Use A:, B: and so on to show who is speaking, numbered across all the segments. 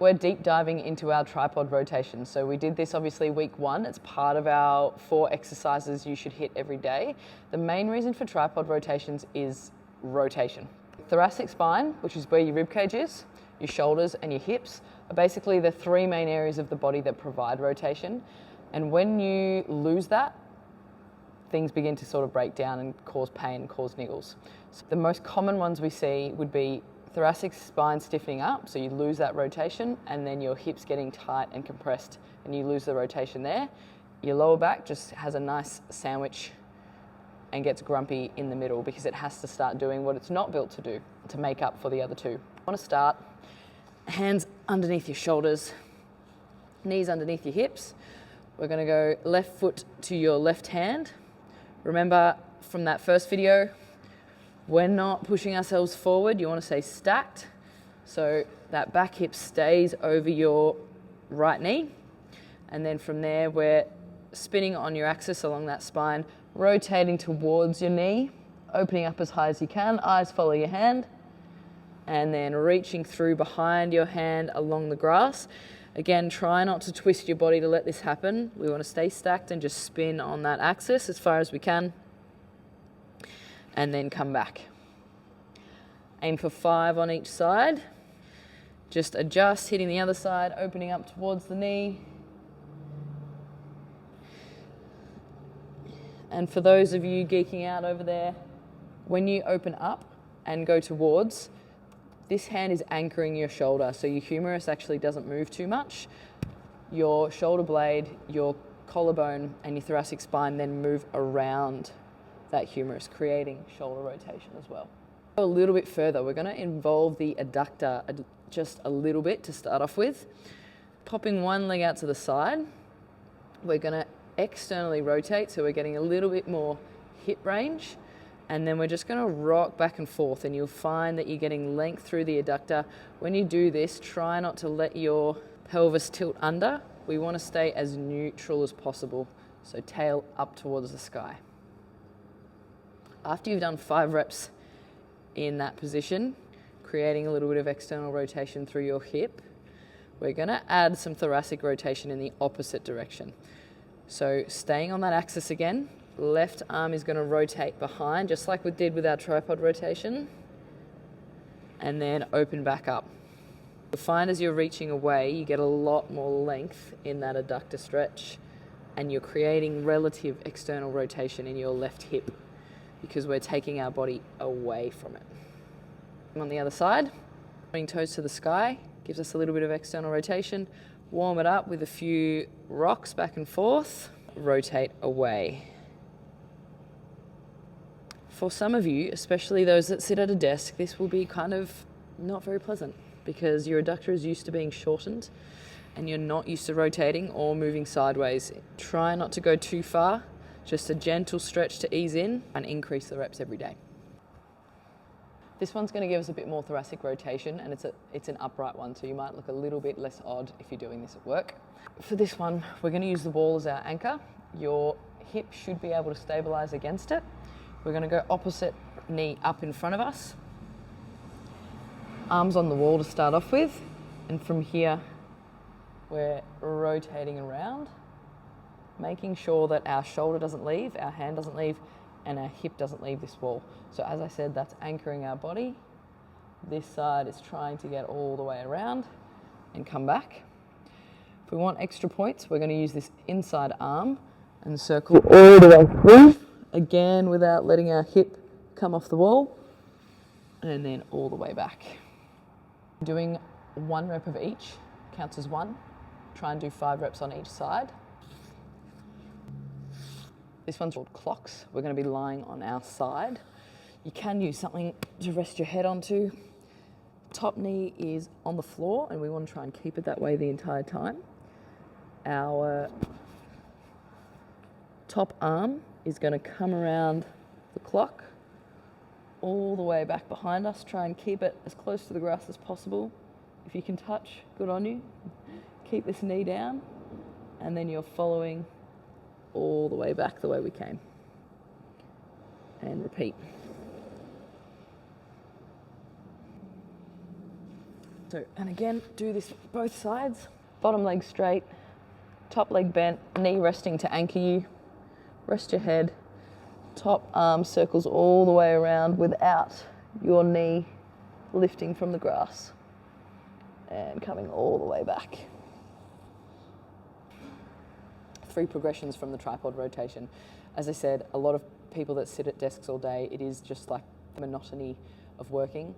A: We're deep diving into our tripod rotation. So we did this obviously week 1. It's part of our 4 exercises you should hit every day. The main reason for tripod rotations is rotation. Thoracic spine, which is where your rib cage is, your shoulders and your hips, are basically the 3 main areas of the body that provide rotation. And when you lose that, things begin to sort of break down and cause pain, cause niggles. So the most common ones we see would be thoracic spine stiffening up, so you lose that rotation, and then your hips getting tight and compressed and you lose the rotation there. Your lower back just has a nice sandwich and gets grumpy in the middle because it has to start doing what it's not built to do to make up for the other 2. You want to start hands underneath your shoulders, knees underneath your hips. We're going to go left foot to your left hand. Remember from that first video, we're not pushing ourselves forward. You want to stay stacked. So that back hip stays over your right knee. And then from there, we're spinning on your axis along that spine, rotating towards your knee, opening up as high as you can, eyes follow your hand, and then reaching through behind your hand along the grass. Again, try not to twist your body to let this happen. We want to stay stacked and just spin on that axis as far as we can, and then come back. Aim for 5 on each side. Just adjust, hitting the other side, opening up towards the knee. And for those of you geeking out over there, when you open up and go towards, this hand is anchoring your shoulder, so your humerus actually doesn't move too much. Your shoulder blade, your collarbone, and your thoracic spine then move around that humerus, creating shoulder rotation as well. A little bit further, we're going to involve the adductor just a little bit to start off with. Popping one leg out to the side, we're going to externally rotate, so we're getting a little bit more hip range, and then we're just going to rock back and forth, and you'll find that you're getting length through the adductor. When you do this, try not to let your pelvis tilt under. We want to stay as neutral as possible, so tail up towards the sky. After you've done 5 reps in that position, creating a little bit of external rotation through your hip, we're going to add some thoracic rotation in the opposite direction. So staying on that axis again, left arm is going to rotate behind, just like we did with our tripod rotation, and then open back up. You'll find as you're reaching away, you get a lot more length in that adductor stretch, and you're creating relative external rotation in your left hip, because we're taking our body away from it. On the other side, pointing toes to the sky gives us a little bit of external rotation. Warm it up with a few rocks back and forth, rotate away. For some of you, especially those that sit at a desk, this will be kind of not very pleasant because your adductor is used to being shortened and you're not used to rotating or moving sideways. Try not to go too far. Just a gentle stretch to ease in and increase the reps every day. This one's going to give us a bit more thoracic rotation, and it's an upright one, so you might look a little bit less odd if you're doing this at work. For this one, we're going to use the wall as our anchor. Your hip should be able to stabilize against it. We're going to go opposite knee up in front of us. Arms on the wall to start off with, and from here, we're rotating around, making sure that our shoulder doesn't leave, our hand doesn't leave, and our hip doesn't leave this wall. So as I said, that's anchoring our body. This side is trying to get all the way around and come back. If we want extra points, we're going to use this inside arm and circle all the way through, again without letting our hip come off the wall, and then all the way back. Doing 1 rep of each counts as 1. Try and do 5 reps on each side. This one's called clocks. We're going to be lying on our side. You can use something to rest your head onto. Top knee is on the floor, and we want to try and keep it that way the entire time. Our top arm is going to come around the clock all the way back behind us. Try and keep it as close to the grass as possible. If you can touch, good on you. Keep this knee down, and then you're following all the way back the way we came. And repeat. So, and again, do this both sides. Bottom leg straight, top leg bent, knee resting to anchor you. Rest your head. Top arm circles all the way around without your knee lifting from the grass. And coming all the way back. 3 progressions from the tripod rotation. As I said, a lot of people that sit at desks all day, it is just like the monotony of working.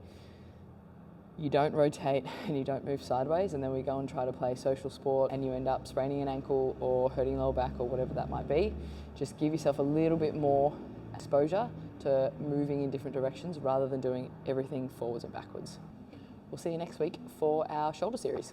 A: You don't rotate and you don't move sideways, and then we go and try to play social sport and you end up spraining an ankle or hurting lower back or whatever that might be. Just give yourself a little bit more exposure to moving in different directions rather than doing everything forwards and backwards. We'll see you next week for our shoulder series.